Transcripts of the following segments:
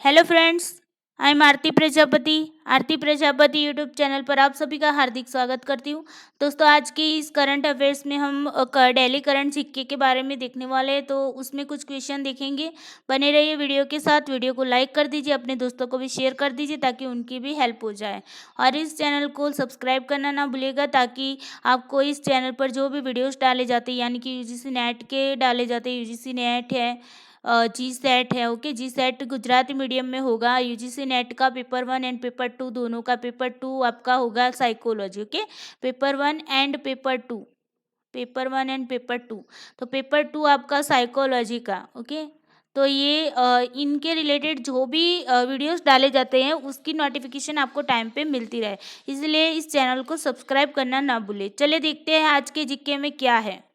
Hello friends, I am Aarti Prajapati. Aarti Prajapati YouTube channel पर आप सभी का हार्दिक स्वागत करती हूँ। दोस्तों, आज की इस करंट अफेयर्स में हम डेली करंट सिक्के के बारे में देखने वाले हैं, तो उसमें कुछ क्वेश्चन देखेंगे। बने रहिए वीडियो के साथ। वीडियो को लाइक कर दीजिए, अपने दोस्तों को भी शेयर कर दीजिए ताकि उनकी भी हेल्प हो जाए। और इस चैनल को सब्सक्राइब करना ना भूलिएगा ताकि आपको इस चैनल पर जो भी वीडियोज़ डाले जाते हैं, यानी कि यूजीसी नेट के डाले जाते हैं, यूजीसी नेट है, जी सेट है। ओके, जी सेट गुजराती मीडियम में होगा। यूजीसी नेट का पेपर 1 एंड पेपर 2 दोनों का पेपर 2 आपका होगा psychology. Okay, paper 1 and paper 2, paper 1 and paper 2। तो पेपर 2 आपका साइकोलॉजी का। ओके, तो ये इनके रिलेटेड जो भी वीडियोस डाले जाते हैं उसकी नोटिफिकेशन आपको टाइम पे मिलती रहे, इसलिए इस चैनल को सब्सक्राइब करना ना भूलें। चलिए देखते हैं आज के जीके में क्या है।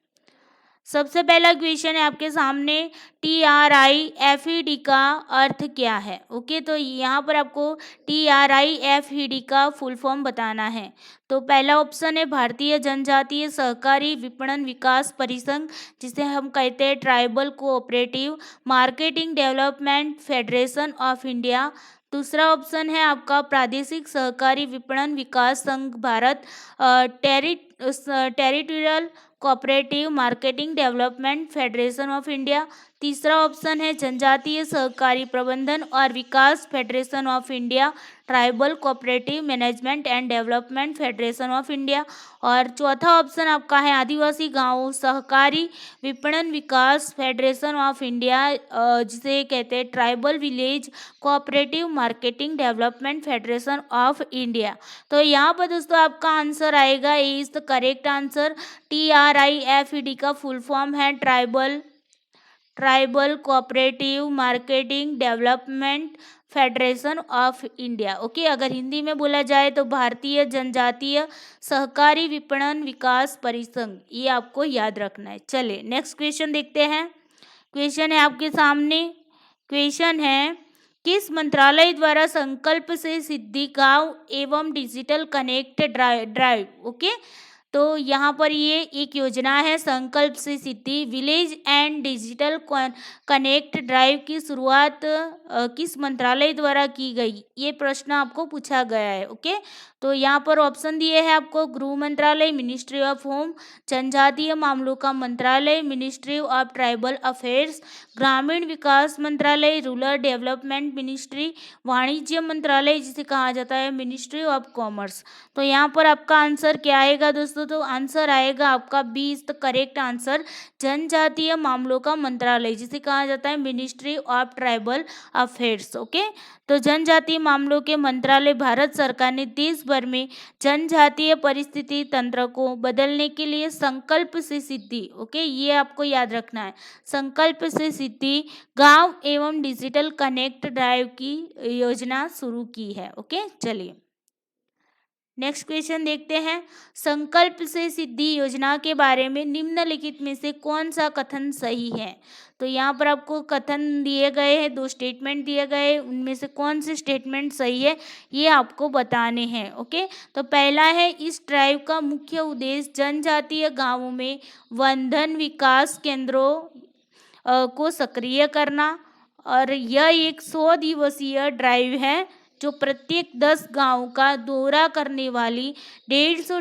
सबसे पहला क्वेश्चन है आपके सामने, TRIFED का अर्थ क्या है। ओके, तो यहाँ पर आपको TRIFED का फुल फॉर्म बताना है। तो पहला ऑप्शन है भारतीय जनजातीय सहकारी विपणन विकास परिसंघ, जिसे हम कहते हैं tribal cooperative marketing development federation of India. दूसरा ऑप्शन है आपका प्रादेशिक सहकारी विपणन विकास संघ भारत, territorial cooperative marketing development federation of India. तीसरा ऑप्शन है जनजातीय सहकारी प्रबंधन और विकास federation of India, tribal cooperative management and development federation of India. और चौथा ऑप्शन आपका है आदिवासी गांव सहकारी विपणन विकास फेडरेशन ऑफ इंडिया, जिसे कहते हैं tribal village cooperative marketing development federation of India. तो यहाँ पर दोस्तों आपका आंसर आएगा, A is the correct answer. TRIFED का फुल फॉर्म है tribal cooperative marketing development federation of India. Okay, अगर हिंदी में बोला जाए तो भारतीय जनजातीय सहकारी विपणन विकास परिसंघ, ये आपको याद रखना है। चले नेक्स्ट क्वेश्चन देखते हैं। क्वेश्चन है आपके सामने। क्वेश्चन है, किस मंत्रालय द्वारा संकल्प से सिद्धि गांव एवं डिजिटल कनेक्ट ड्राइव। ओके, तो यहाँ पर ये एक योजना है Sankalp se Siddhi village and digital connect drive की शुरुआत किस मंत्रालय द्वारा की गई, ये प्रश्न आपको पूछा गया है। ओके, तो यहाँ पर ऑप्शन दिए हैं आपको, गृह मंत्रालय, मिनिस्ट्री ऑफ होम, जनजातीय मामलों का मंत्रालय, मिनिस्ट्री ऑफ ट्राइबल अफेयर्स, ग्रामीण विकास मंत्रालय, रूरल डेवलपमेंट मिनिस्ट्री, वाणिज्य मंत्रालय जिसे कहा जाता है मिनिस्ट्री ऑफ कॉमर्स। तो यहाँ पर आपका आंसर क्या आएगा दोस्तों, तो आंसर आएगा आपका B is the correct answer, जनजातीय मामलों का मंत्रालय जिसे कहा जाता है ministry of tribal affairs. Okay, तो जनजातीय मामलों के मंत्रालय भारत सरकार ने देश भर में जनजातीय परिस्थिति तंत्र को बदलने के लिए संकल्प से सिद्धि, ओके ये आपको याद रखना है, संकल्प से सिद्धि गांव एवं डिजिटल कनेक्ट ड्राइव की योजना शुरू की है। ओके, चलिए नेक्स्ट क्वेश्चन देखते हैं। संकल्प से सिद्धि योजना के बारे में निम्नलिखित में से कौन सा कथन सही है। तो यहाँ पर आपको कथन दिए गए हैं, दो स्टेटमेंट दिए गए, उनमें से कौन से स्टेटमेंट सही है ये आपको बताने हैं। ओके, तो पहला है, इस ड्राइव का मुख्य उद्देश्य जनजातीय गांवों में वंदन विकास केंद्रों को सक्रिय करना, और यह एक 100 दिवसीय ड्राइव है जो प्रत्येक 10 गांव का दौरा करने वाली 150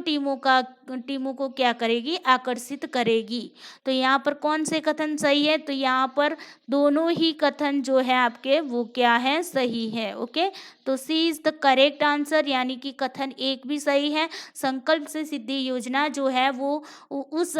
टीमों को क्या करेगी, आकर्षित करेगी। तो यहाँ पर कौन से कथन सही है, तो यहाँ पर दोनों ही कथन जो है आपके वो क्या है, सही है। ओके, तो सी इज द करेक्ट आंसर, यानी कि कथन एक भी सही है। संकल्प से सिद्धि योजना जो है वो उस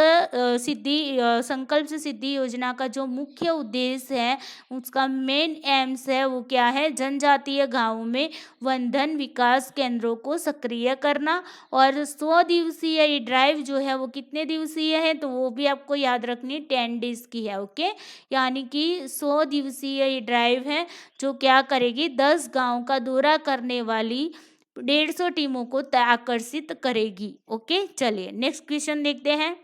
संकल्प से सिद्धि योजना का जो मुख्य उद्देश्य है, उसका मेन एम्स है वो क्या है, जनजातीय गांवों में वंदन विकास केंद्रों को सक्रिय करना। और 100 दिवसीय ये ड्राइव जो है वो कितने दिवसीय है, तो वो भी आपको याद रखनी 10 डेज की है। ओके, यानी कि 100 दिवसीय ये ड्राइव है जो क्या करेगी, 10 गांव का दौरा करने वाली 150 टीमों को आकर्षित करेगी। ओके, चलिए नेक्स्ट क्वेश्चन देखते हैं।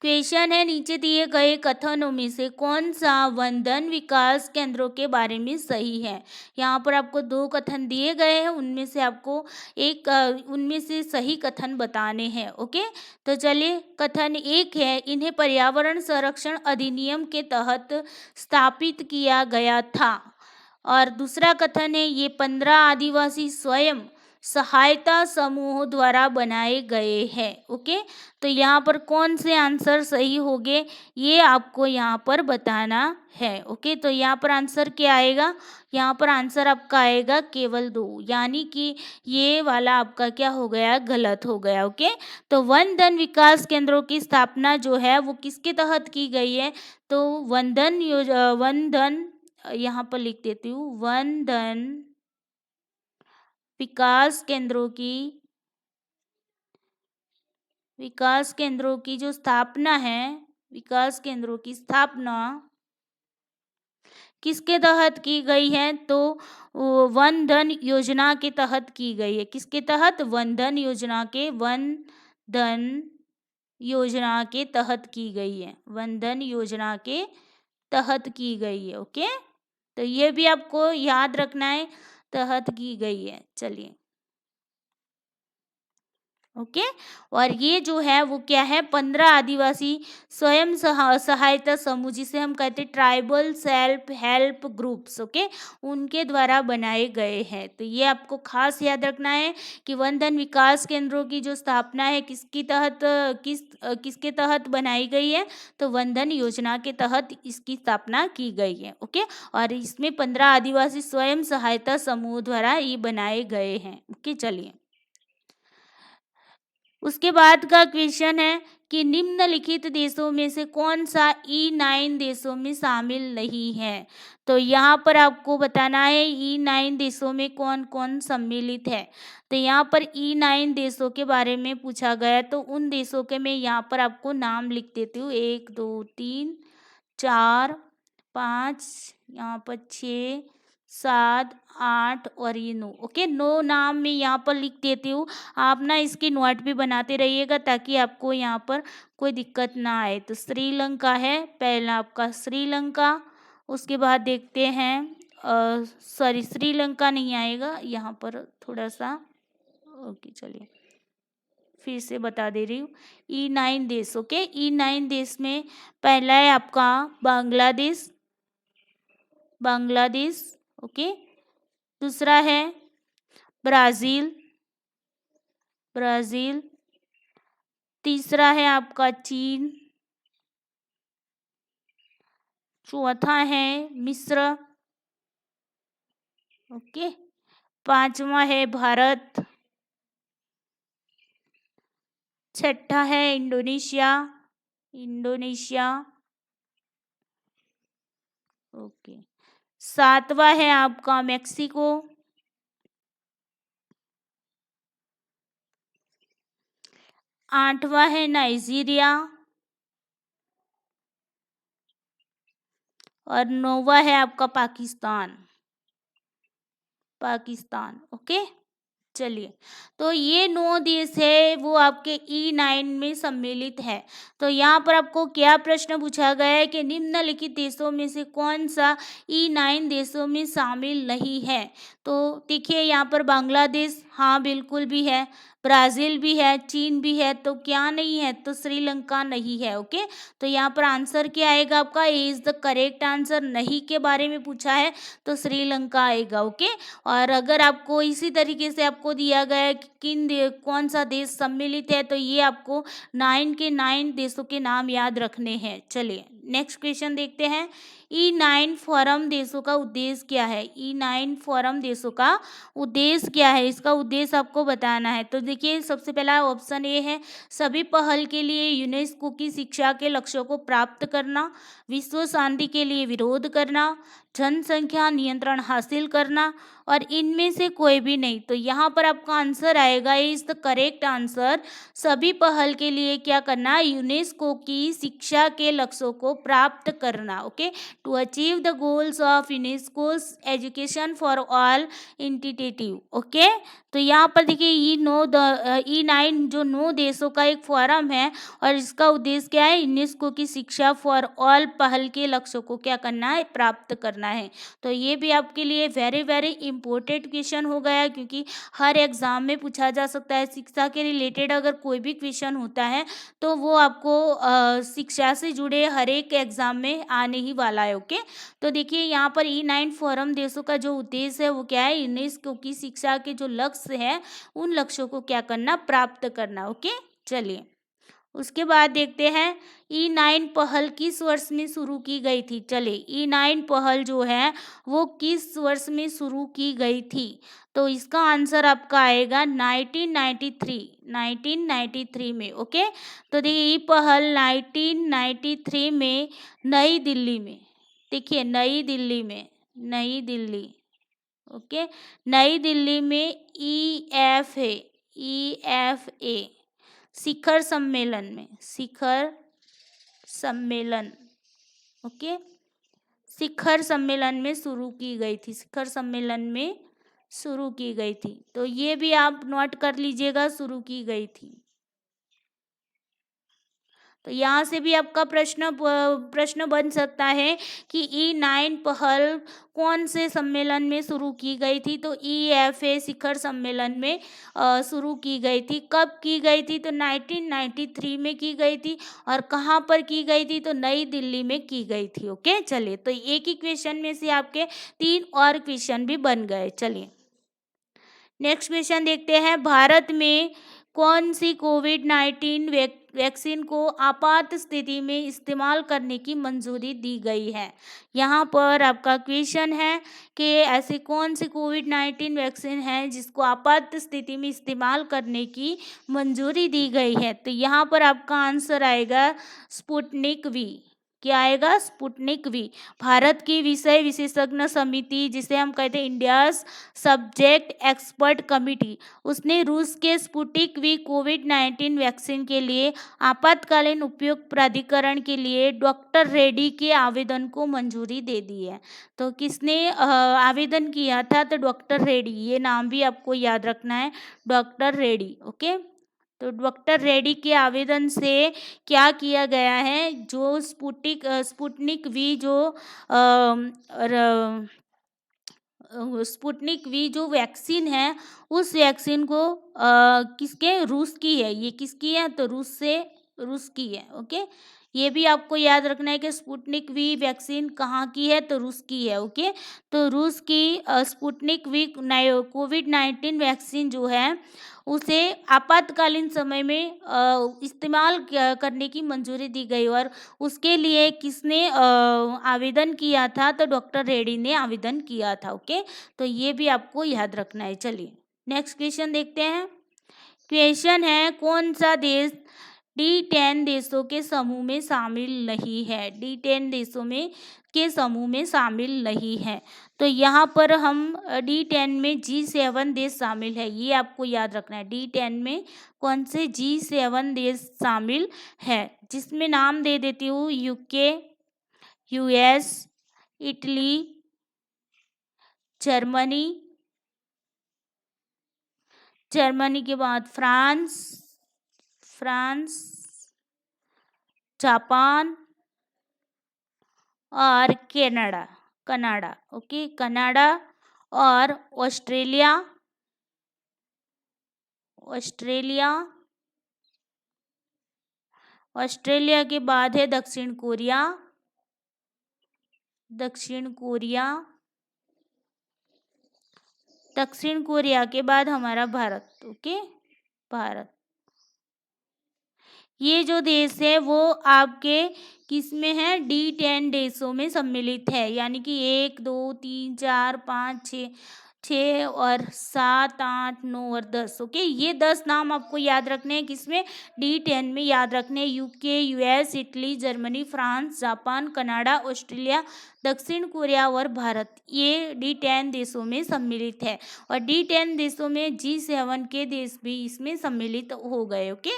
क्वेश्चन है, नीचे दिए गए कथनों में से कौन सा वंदन विकास केंद्रों के बारे में सही है। यहाँ पर आपको दो कथन दिए गए हैं, उनमें से आपको उनमें से सही कथन बताने हैं। ओके, तो चलिए कथन एक है, इन्हें पर्यावरण संरक्षण अधिनियम के तहत स्थापित किया गया था। और दूसरा कथन है ये 15 आदिवासी स्वयं सहायता समूह द्वारा बनाए गए हैं। ओके, तो यहाँ पर कौन से आंसर सही होंगे ये आपको यहाँ पर बताना है। ओके, तो यहाँ पर आंसर क्या आएगा, यहाँ पर आंसर आपका आएगा केवल 2, यानी कि ये वाला आपका क्या हो गया, गलत हो गया। ओके, तो वन धन विकास केंद्रों की स्थापना जो है वो किसके तहत की गई है, तो वन धन यहाँ पर लिख देती हूँ, वन धन विकास केंद्रों की जो स्थापना है, विकास केंद्रों की स्थापना किसके तहत की गई है, तो वन धन योजना के तहत की गई है। किसके तहत, वन धन योजना के तहत की गई है, वन धन योजना के तहत की गई है। ओके, तो ये भी आपको याद रखना है, तहत की गई है। चलिए, ओके, और ये जो है वो क्या है, 15 आदिवासी स्वयं सहायता समूह, जिसे हम कहते हैं tribal self help groups, okay, उनके द्वारा बनाए गए हैं। तो ये आपको खास याद रखना है कि वन धन विकास केंद्रों की जो स्थापना है किसके तहत बनाई गई है, तो वन धन योजना के तहत इसकी स्थापना की गई है। ओके, और इसमें 15 आदिवासी स्वयं सहायता समूह द्वारा ये बनाए गए हैं। ओके, चलिए, उसके बाद का क्वेश्चन है कि निम्नलिखित देशों में से कौन सा E9 देशों में शामिल नहीं है। तो यहाँ पर आपको बताना है E9 देशों में कौन कौन सम्मिलित है। तो यहाँ पर E9 देशों के बारे में पूछा गया, तो उन देशों के मैं यहाँ पर आपको नाम लिख देती हूँ, 1 2 3 4 5, यहाँ पर 6 7 8 और ये 9। ओके, 9 नाम मैं यहाँ पर लिख देती हूँ, आप ना इसकी नोट भी बनाते रहिएगा ताकि आपको यहाँ पर कोई दिक्कत ना आए। तो श्रीलंका है पहला आपका, श्रीलंका। उसके बाद देखते हैं, सॉरी श्रीलंका नहीं आएगा यहाँ पर, थोड़ा सा, ओके चलिए फिर से बता दे रही हूँ, E9 देश। ओके, E9 देश में पहला है आपका बांग्लादेश। ओके, दूसरा है ब्राज़ील, तीसरा है आपका चीन, चौथा है मिस्र। ओके, पांचवा है भारत, छठा है इंडोनेशिया। ओके, सातवां है आपका मेक्सिको, आठवां है नाइजीरिया और नौवां है आपका पाकिस्तान। ओके, चलिए, तो ये 9 देश है वो आपके E9 में सम्मिलित है। तो यहाँ पर आपको क्या प्रश्न पूछा गया है कि निम्नलिखित देशों में से कौन सा E9 देशों में शामिल नहीं है। तो देखिए यहाँ पर बांग्लादेश, हाँ बिल्कुल भी है, ब्राज़ील भी है, चीन भी है, तो क्या नहीं है, तो श्रीलंका नहीं है। ओके, तो यहाँ पर आंसर क्या आएगा आपका, A is the correct answer. नहीं के बारे में पूछा है तो श्रीलंका आएगा। ओके, और अगर आपको इसी तरीके से आपको दिया गया है कि कौन सा देश सम्मिलित है, तो ये आपको 9 के 9 देशों के नाम याद रखने हैं। चलिए नेक्स्ट क्वेश्चन देखते हैं, E9 फोरम देशों का उद्देश्य क्या है। E9 फोरम देशों का उद्देश्य क्या है, इसका उद्देश्य आपको बताना है। तो देखिए सबसे पहला ऑप्शन ए है, सभी पहल के लिए यूनेस्को की शिक्षा के लक्ष्यों को प्राप्त करना, विश्व शांति के लिए विरोध करना, जनसंख्या नियंत्रण हासिल करना, और इनमें से कोई भी नहीं। तो यहाँ पर आपका आंसर आएगा, इज द करेक्ट आंसर, सभी पहल के लिए क्या करना, यूनेस्को की शिक्षा के लक्ष्यों को प्राप्त करना। Okay, to achieve the goals of UNESCO's education for all initiative. Okay, तो यहाँ पर देखिए E9 जो 9 देशों का एक फोरम है और इसका उद्देश्य क्या है, यूनेस्को की शिक्षा फॉर ऑल पहल के लक्ष्यों को क्या करना है, प्राप्त करना है। तो ये भी आपके लिए वेरी वेरी इंपॉर्टेंट क्वेश्चन हो गया, क्योंकि हर एग्जाम में पूछा जा सकता है। शिक्षा के रिलेटेड अगर कोई भी क्वेश्चन होता है तो वो आपको शिक्षा से जुड़े हर एक एग्जाम में आने ही वाला है। ओके, तो देखिए यहाँ पर E9 फोरम देशों का जो उद्देश्य है वो क्या है, यूनेस्को की शिक्षा के जो लक्ष्य है उन लक्ष्यों को क्या करना, प्राप्त करना। ओके, चलिए उसके बाद देखते हैं E9 पहल किस वर्ष में शुरू की गई थी। चलिए E9 पहल जो है वो किस वर्ष में शुरू की गई थी, तो इसका आंसर आपका आएगा 1993 में। ओके, तो देखिए ये पहल 1993 में नई दिल्ली में, देखिए नई दिल्ली, ओके, नई दिल्ली में EFA शिखर सम्मेलन, ओके, शिखर सम्मेलन में शुरू की गई थी। तो ये भी आप नोट कर लीजिएगा, शुरू की गई थी। तो यहाँ से भी आपका प्रश्न बन सकता है कि E9 पहल कौन से सम्मेलन में शुरू की गई थी, तो EFA शिखर सम्मेलन में शुरू की गई थी। कब की गई थी, तो 1993 में की गई थी। और कहाँ पर की गई थी, तो नई दिल्ली में की गई थी। ओके, चलिए तो एक ही क्वेश्चन में से आपके 3 और क्वेश्चन भी बन गए। चलिए नेक्स्ट क्वेश्चन देखते हैं, भारत में कौन सी कोविड-19 वैक्सीन को आपात स्थिति में इस्तेमाल करने की मंजूरी दी गई है। यहाँ पर आपका क्वेश्चन है कि ऐसी कौन सी कोविड-19 वैक्सीन है जिसको आपात स्थिति में इस्तेमाल करने की मंजूरी दी गई है। तो यहाँ पर आपका आंसर आएगा स्पुतनिक वी। क्या आएगा, स्पुतनिक वी। भारत की विषय विशेषज्ञ समिति, जिसे हम कहते हैं इंडियाज सब्जेक्ट एक्सपर्ट कमिटी, उसने रूस के स्पुतनिक वी कोविड-19 वैक्सीन के लिए आपातकालीन उपयोग प्राधिकरण के लिए डॉक्टर रेड्डी के आवेदन को मंजूरी दे दी है। तो किसने आवेदन किया था, तो डॉक्टर रेड्डी। ये नाम भी आपको याद रखना है, डॉक्टर रेड्डी। ओके, तो डॉक्टर रेड्डी के आवेदन से क्या किया गया है, जो स्पुतनिक वी जो वैक्सीन है, उस वैक्सीन को किसके, रूस की है। ये किसकी है, तो रूस की है। ओके, ये भी आपको याद रखना है कि स्पुतनिक वी वैक्सीन कहाँ की है, तो रूस की है। ओके, तो रूस की स्पुतनिक वी कोविड-19 वैक्सीन जो है उसे आपातकालीन समय में इस्तेमाल करने की मंजूरी दी गई। और उसके लिए किसने आवेदन किया था, तो डॉक्टर रेड्डी ने आवेदन किया था। ओके, तो ये भी आपको याद रखना है। चलिए नेक्स्ट क्वेश्चन देखते हैं। क्वेश्चन है, कौन सा देश D10 देशों के समूह में शामिल नहीं है। D10 देशों में के समूह में शामिल नहीं है। तो यहाँ पर हम D10 में G7 देश शामिल है, ये आपको याद रखना है। D10 में कौन से G7 देश शामिल है, जिसमें नाम दे देती हूँ, UK, US, इटली, जर्मनी के बाद फ्रांस, जापान और कनाडा। ओके, कनाडा और ऑस्ट्रेलिया के बाद है दक्षिण कोरिया के बाद हमारा भारत। ओके, भारत। ये जो देश है वो आपके किस में है, D10 देशों में सम्मिलित है। यानी कि 1, 2, 3, 4, 5, 6 और 7, 8, 9 और 10। ओके, ये 10 नाम आपको याद रखने हैं, किसमें, D10 में याद रखने हैं। UK, US, Italy, Germany, France, Japan, Canada, Australia, दक्षिण कोरिया और भारत, ये D10 देशों में सम्मिलित है। और D10 देशों में G7 के देश भी इसमें सम्मिलित हो गए। ओके,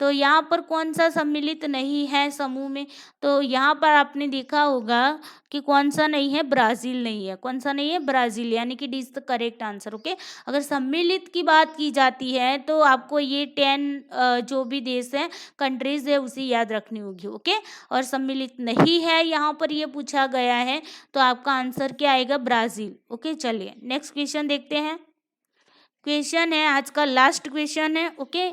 तो यहाँ पर कौन सा सम्मिलित नहीं है समूह में? तो यहाँ पर आपने देखा होगा कि कौन सा नहीं है, ब्राज़ील नहीं है। कौन सा नहीं है? ब्राज़ील, यानी कि D is the correct answer. Okay, अगर सम्मिलित की बात की जाती है तो आपको ये 10 जो भी देश है, कंट्रीज है, उसे याद रखनी होगी। ओके, और सम्मिलित नहीं है यहाँ पर ये पूछा गया है, तो आपका आंसर क्या आएगा? ब्राज़ील। ओके, चलिए नेक्स्ट क्वेश्चन देखते हैं। क्वेश्चन है आज का लास्ट क्वेश्चन है। ओके,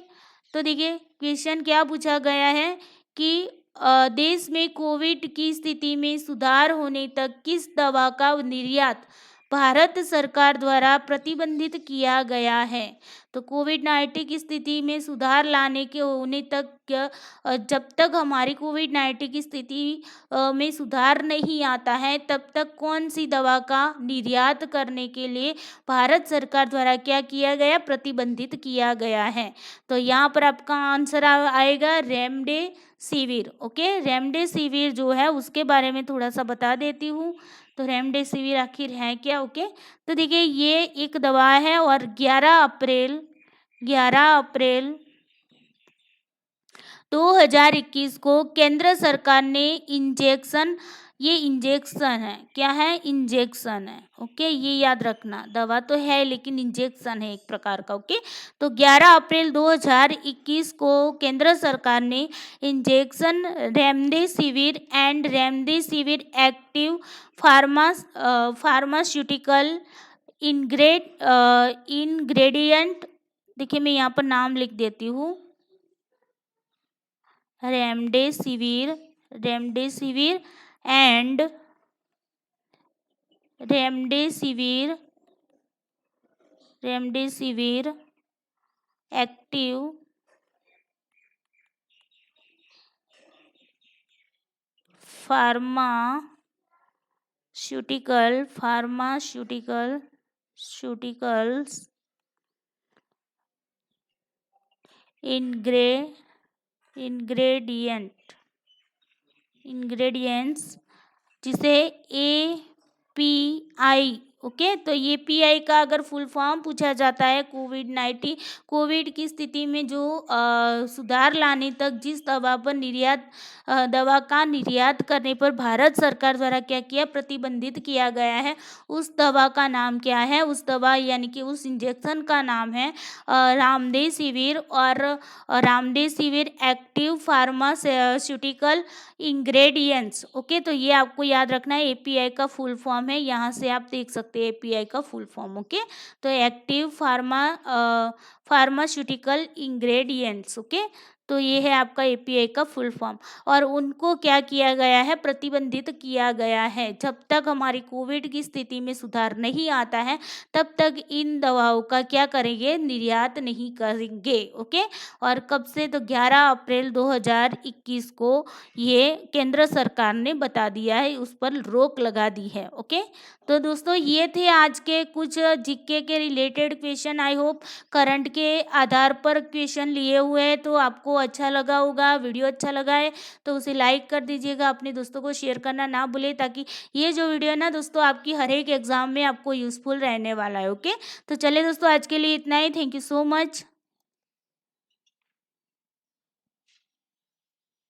तो देखिए क्वेश्चन क्या पूछा गया है कि देश में कोविड की स्थिति में सुधार होने तक किस दवा का निर्यात भारत सरकार द्वारा प्रतिबंधित किया गया है? तो कोविड-19 की स्थिति में सुधार लाने के होने तक जब तक हमारी कोविड-19 की स्थिति में सुधार नहीं आता है, तब तक कौन सी दवा का निर्यात करने के लिए भारत सरकार द्वारा क्या किया गया? प्रतिबंधित किया गया है। तो यहाँ पर आपका आंसर आएगा रेमडेसिविर। ओके, रेमडेसिविर जो है उसके बारे में थोड़ा सा बता देती हूँ। तो रेमडेसिविर आखिर है क्या? ओके, तो देखिए ये एक दवा है और 11 अप्रैल 2021 को केंद्र सरकार ने ये इंजेक्शन है, क्या है? इंजेक्शन है। ओके, ये याद रखना, दवा तो है लेकिन इंजेक्शन है एक प्रकार का। ओके, तो 11 अप्रैल 2021 को केंद्र सरकार ने injection remdesivir and remdesivir active pharmaceutical ingredient, देखिए मैं यहाँ पर नाम लिख देती हूँ, remdesivir and remdesivir active pharmaceuticals ingredients, जिसे API। ओके, तो ये API का अगर फुल फॉर्म पूछा जाता है कोविड की स्थिति में जो सुधार लाने तक जिस दवा का निर्यात करने पर भारत सरकार द्वारा क्या किया? प्रतिबंधित किया गया है, उस दवा का नाम क्या है? उस दवा यानी कि उस इंजेक्शन का नाम है रामडेसिविर और रामडेसिविर एक्टिव फार्मास्यूटिकल इंग्रेडिएंट्स। ओके, तो ये आपको याद रखना है, API का फुल फॉर्म है, यहाँ से आप देख सकते हैं API का फुल फॉर्म। ओके, तो एक्टिव फार्मास्यूटिकल इंग्रेडिएंट्स। ओके, तो ये है आपका API का फुल फॉर्म। और उनको क्या किया गया है? प्रतिबंधित किया गया है। जब तक हमारी कोविड की स्थिति में सुधार नहीं आता है, तब तक इन दवाओं का क्या करेंगे? निर्यात नहीं करेंगे। ओके, और कब से? तो 11 अप्रैल 2021 को ये केंद्र सरकार ने बता दिया है, उस पर रोक लगा दी है। ओके, तो दोस्तों ये थे आज के कुछ जीके के related question. I hope current के आधार पर क्वेश्चन लिए हुए हैं, तो आपको अच्छा लगा होगा। वीडियो अच्छा लगा है तो उसे लाइक कर दीजिएगा, अपने दोस्तों को शेयर करना ना भूलें, ताकि ये जो वीडियो है ना दोस्तों, आपकी हर एक एग्जाम में आपको यूज़फुल रहने वाला है। ओके, तो चलिए दोस्तों आज के लिए इतना ही। Thank you so much.